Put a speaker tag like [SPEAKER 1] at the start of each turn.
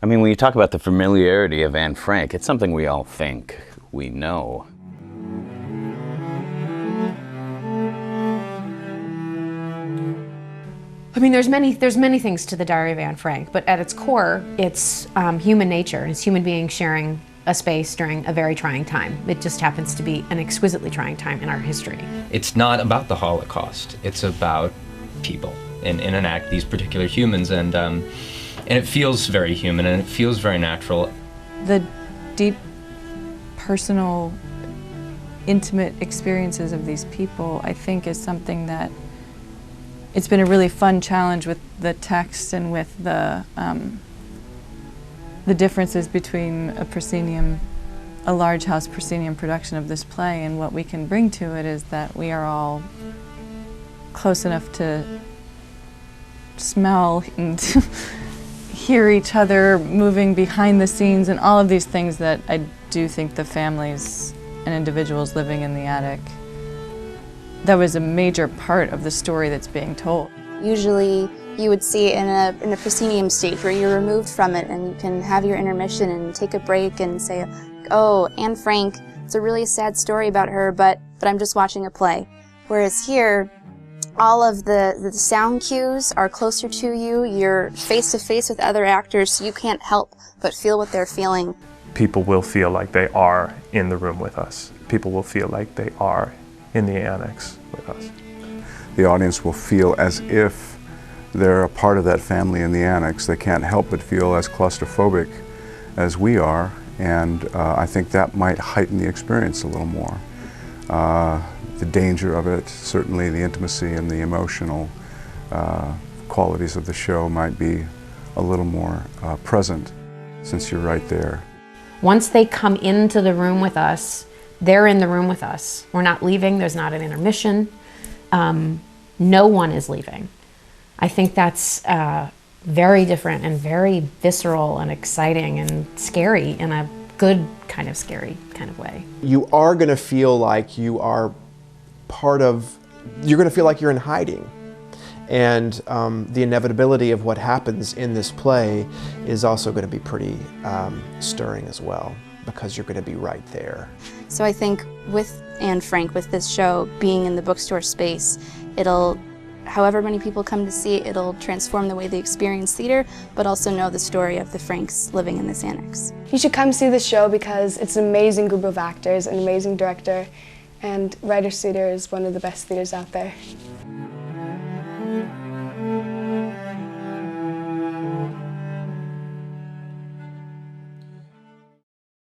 [SPEAKER 1] I mean, when you talk about the familiarity of Anne Frank, it's something we all think we know.
[SPEAKER 2] I mean, there's many things to the Diary of Anne Frank, but at its core, it's human nature. It's human beings sharing a space during a very trying time. It just happens to be an exquisitely trying time in our history.
[SPEAKER 3] It's not about the Holocaust. It's about people and enact these particular humans, and it feels very human and it feels very natural.
[SPEAKER 4] The deep, personal, intimate experiences of these people, I think, is something that it's been a really fun challenge with the text and with the differences between a large house proscenium production of this play, and what we can bring to it is that we are all close enough to smell and hear each other moving behind the scenes and all of these things that I do think the families and individuals living in the attic, that was a major part of the story that's being told.
[SPEAKER 5] Usually you would see it in a proscenium stage where you're removed from it and you can have your intermission and take a break and say, oh, Anne Frank, it's a really sad story about her, but I'm just watching a play. Whereas here, all of the sound cues are closer to you. You're face to face with other actors, so you can't help but feel what they're feeling.
[SPEAKER 6] People will feel like they are in the room with us. People will feel like they are in the annex with us.
[SPEAKER 7] The audience will feel as if they're a part of that family in the annex. They can't help but feel as claustrophobic as we are, and I think that might heighten the experience a little more. The danger of it, certainly the intimacy and the emotional qualities of the show might be a little more present since you're right there.
[SPEAKER 2] Once they come into the room with us, they're in the room with us. We're not leaving, there's not an intermission. No one is leaving. I think that's very different and very visceral and exciting and scary in a good kind of scary kind of way.
[SPEAKER 8] You are gonna feel like you are you're gonna feel like you're in hiding. And the inevitability of what happens in this play is also gonna be pretty stirring as well, because you're gonna be right there.
[SPEAKER 5] So I think with Anne Frank, with this show being in the bookstore space, however many people come to see it, it'll transform the way they experience theater, but also know the story of the Franks living in this annex.
[SPEAKER 9] You should come see the show because it's an amazing group of actors, an amazing director, and Writers' Theater is one of the best theaters out there.